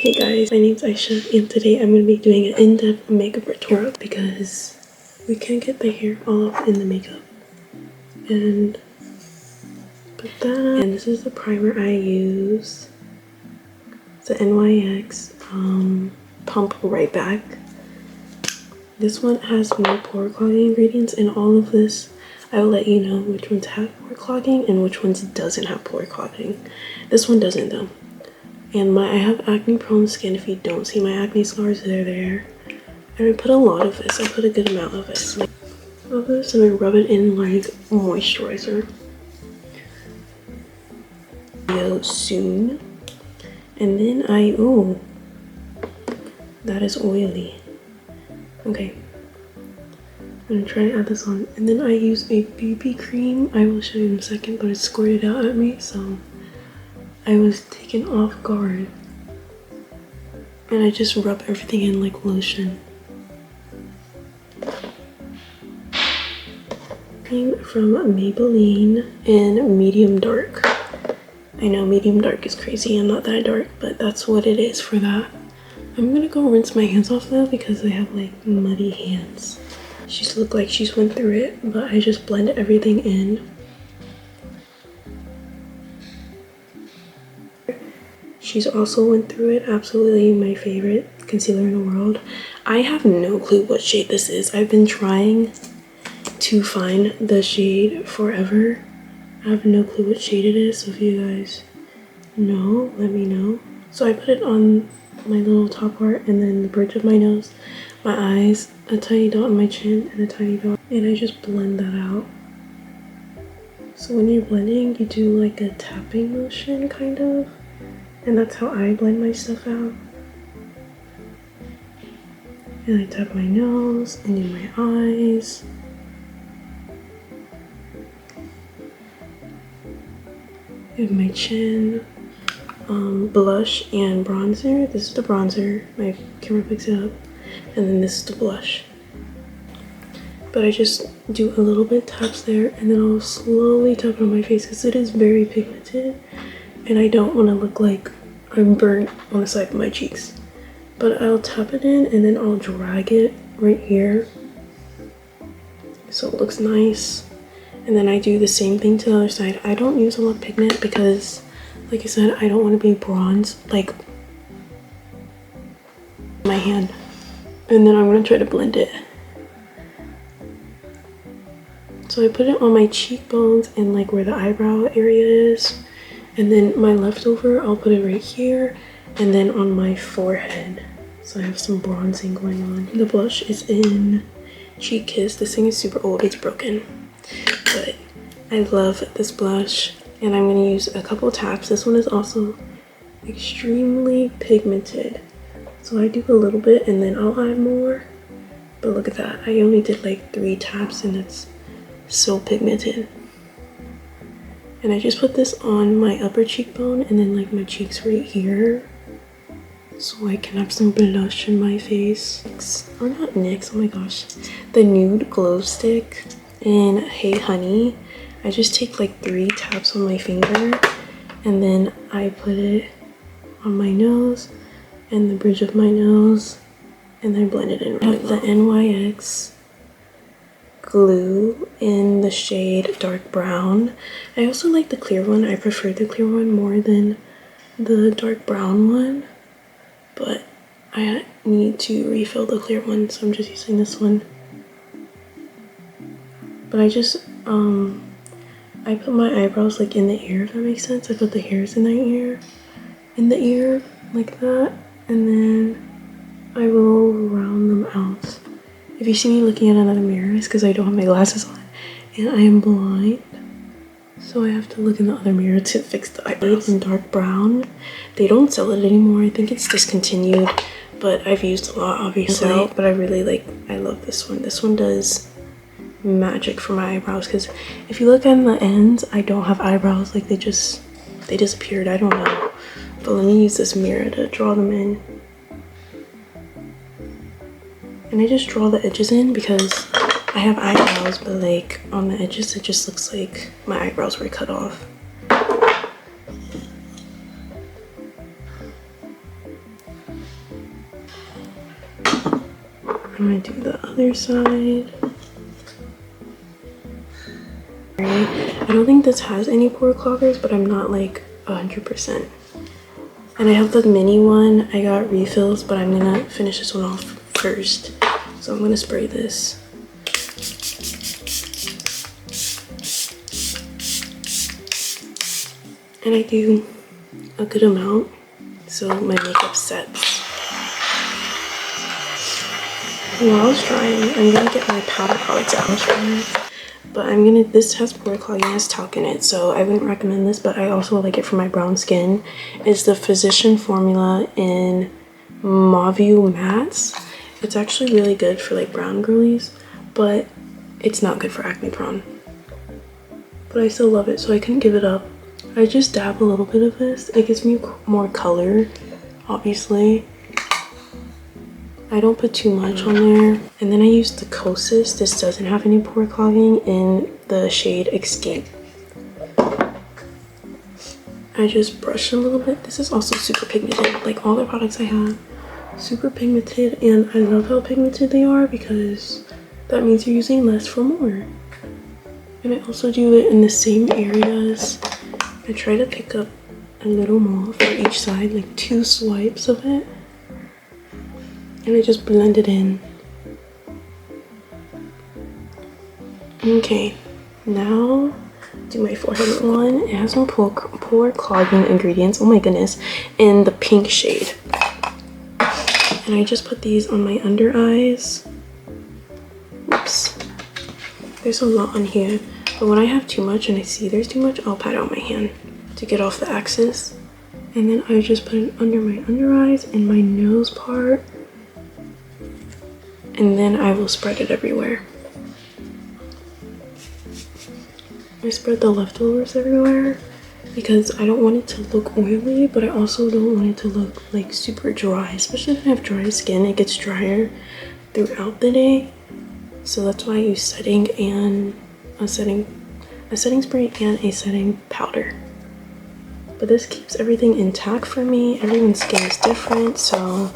Hey guys, my name's Aysha and today I'm going to be doing an in-depth makeup tutorial because we can't get the hair all up in the makeup. And put that on. And this is the primer I use. It's the NYX Pump Right Back. This one has no pore clogging ingredients, and all of this I will let you know which ones have pore clogging and which ones doesn't have pore clogging. This one doesn't though. And I have acne prone skin. If you don't see my acne scars, they're there. And I put a lot of this. I put a good amount of this. And I rub it in like moisturizer. Soon. And then ooh, that is oily. Okay. I'm gonna try to add this on. And then I use a BB cream. I will show you in a second, but it squirted out at me, so I was taken off guard. And I just rub everything in like lotion. Cream from Maybelline in medium dark. I know medium dark is crazy. I'm not that dark, but that's what it is for that. I'm gonna go rinse my hands off though because I have like muddy hands. She look like she's went through it, but I just blend everything in. She's also went through it. Absolutely my favorite concealer in the world. I have no clue what shade this is. I've been trying to find the shade forever. I have no clue what shade it is, so if you guys know, let me know. So I put it on my little top part and then the bridge of my nose, my eyes, a tiny dot on my chin, and a tiny dot. And I just blend that out. So when you're blending, you do like a tapping motion, kind of. And that's how I blend my stuff out. And I tap my nose and in my eyes. In my chin. Blush and bronzer. This is the bronzer. My camera picks it up. And then this is the blush. But I just do a little bit taps there, and then I'll slowly tap it on my face because it is very pigmented. And I don't want to look like I'm burnt on the side of my cheeks. But I'll tap it in and then I'll drag it right here so it looks nice. And then I do the same thing to the other side. I don't use a lot of pigment because, like I said, I don't want to be bronzed like my hand. And then I'm going to try to blend it. So I put it on my cheekbones and like where the eyebrow area is. And then my leftover, I'll put it right here and then on my forehead. So I have some bronzing going on. The blush is in Cheek Kiss. This thing is super old, it's broken. But I love this blush and I'm gonna use a couple taps. This one is also extremely pigmented. So I do a little bit and then I'll add more. But look at that, I only did like 3 taps and it's so pigmented. And I just put this on my upper cheekbone and then like my cheeks right here. So I can have some blush in my face. Or not NYX, oh my gosh. The Nude Glow Stick in Hey Honey. I just take like 3 taps on my finger. And then I put it on my nose and the bridge of my nose. And then blend it in. I have the NYX glue in the shade dark brown. I also like the clear one. I prefer the clear one more than the dark brown one, but I need to refill the clear one, so I'm just using this one. But I just I put my eyebrows like in the ear, if that makes sense. I put the hairs in the ear like that, and then I will round them out. If you see me looking at another mirror, it's because I don't have my glasses on and I am blind. So I have to look in the other mirror to fix the eyebrows. In dark brown. They don't sell it anymore. I think it's discontinued, but I've used a lot obviously. But I love this one. This one does magic for my eyebrows because if you look on the ends, I don't have eyebrows. Like they disappeared. I don't know. But let me use this mirror to draw them in. And I just draw the edges in because I have eyebrows, but like on the edges it just looks like my eyebrows were cut off. I'm gonna do the other side. I don't think this has any pore cloggers, but I'm not like 100%. And I have the mini one. I got refills, but I'm gonna finish this one off first. So I'm gonna spray this. And I do a good amount so my makeup sets. While I was trying, I'm gonna get my powder products out. But this has pore clogging, has talc in it, so I wouldn't recommend this, but I also like it for my brown skin. It's the Physician Formula in Mauve Mattes. It's actually really good for like brown girlies, but it's not good for acne prone. But I still love it, so I couldn't give it up. I just dab a little bit of this. It gives me more color, obviously. I don't put too much on there. And then I use the Kosas. This doesn't have any pore clogging in the shade Escape. I just brush a little bit. This is also super pigmented. Like all the products I have, super pigmented. And I love how pigmented they are because that means you're using less for more. And I also do it in the same areas. I try to pick up a little more for each side, like 2 swipes of it. And I just blend it in. Okay, now do my forehead one. It has some pore clogging ingredients, oh my goodness, in the pink shade. And I just put these on my under eyes. Oops, there's a lot on here. But when I have too much and I see there's too much, I'll pat out my hand to get off the excess. And then I just put it under my under eyes and my nose part. And then I will spread it everywhere. I spread the leftovers everywhere because I don't want it to look oily, but I also don't want it to look like super dry. Especially if I have dry skin, it gets drier throughout the day. So that's why I use setting and a setting spray and a setting powder. But this keeps everything intact for me. Everyone's skin is different, so.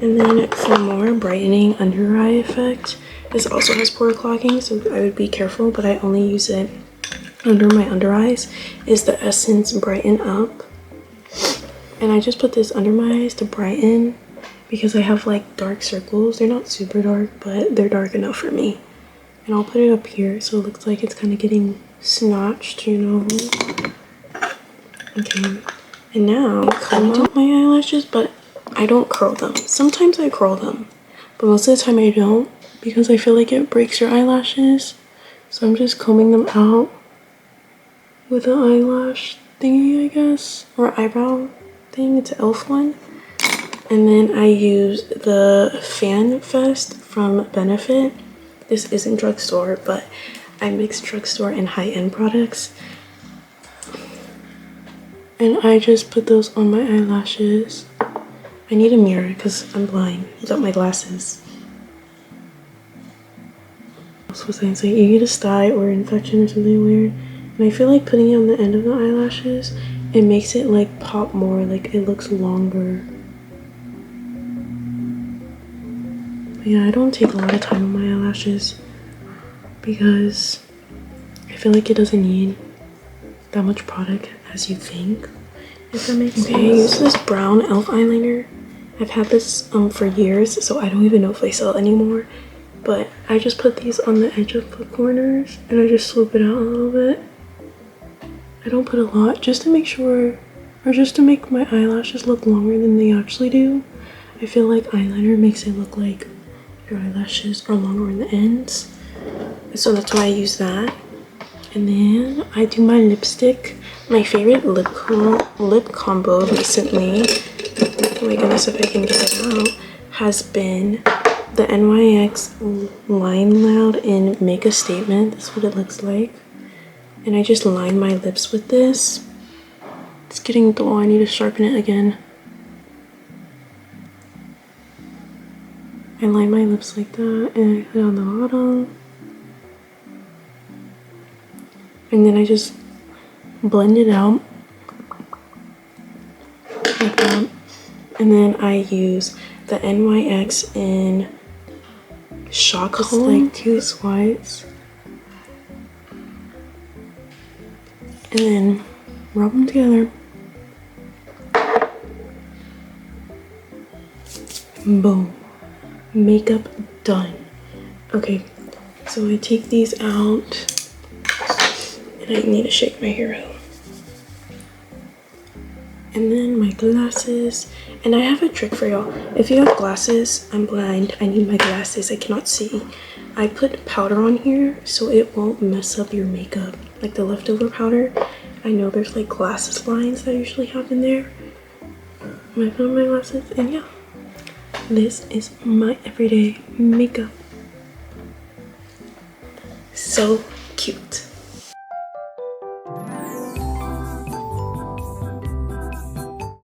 And then for more brightening under eye effect, this also has pore clogging, so I would be careful, but I only use it under my under eyes, is the Essence Brighten Up. And I just put this under my eyes to brighten because I have like dark circles. They're not super dark, but they're dark enough for me. And I'll put it up here so it looks like it's kind of getting snatched, you know. Okay, and now I do my eyelashes, but I don't curl them. Sometimes I curl them, but most of the time I don't because I feel like it breaks your eyelashes. So I'm just combing them out with an eyelash thingy, I guess, or eyebrow thing. It's an e.l.f. one. And then I use the Fan Fest from Benefit. This isn't drugstore, but I mix drugstore and high-end products. And I just put those on my eyelashes. I need a mirror because I'm blind without my glasses. What was I saying? You get a sty or infection or something weird. And I feel like putting it on the end of the eyelashes, it makes it like pop more, like it looks longer. But yeah, I don't take a lot of time on my eyelashes because I feel like it doesn't need that much product as you think, if that makes sense. Okay, I use this brown e.l.f. eyeliner. I've had this for years, so I don't even know if they sell it anymore. But I just put these on the edge of the corners and I just swoop it out a little bit. I don't put a lot, just to make sure, or just to make my eyelashes look longer than they actually do. I feel like eyeliner makes it look like your eyelashes are longer in the ends. So that's why I use that. And then I do my lipstick. My favorite lip combo recently, oh my goodness, if I can get it out, has been the NYX Line Loud in Make a Statement. That's what it looks like. And I just line my lips with this. It's getting dull, I need to sharpen it again. I line my lips like that and I put it on the bottom. And then I just blend it out like that. And then I use the NYX in shock comb, like 2 swipes, and then rub them together. Boom. Makeup done. Okay, so I take these out, and I need to shake my hair out. And then my glasses. And I have a trick for y'all. If you have glasses, I'm blind, I need my glasses, I cannot see. I put powder on here so it won't mess up your makeup. Like the leftover powder. I know there's like glasses lines that usually happen there. I put on my glasses, and yeah. This is my everyday makeup. So cute.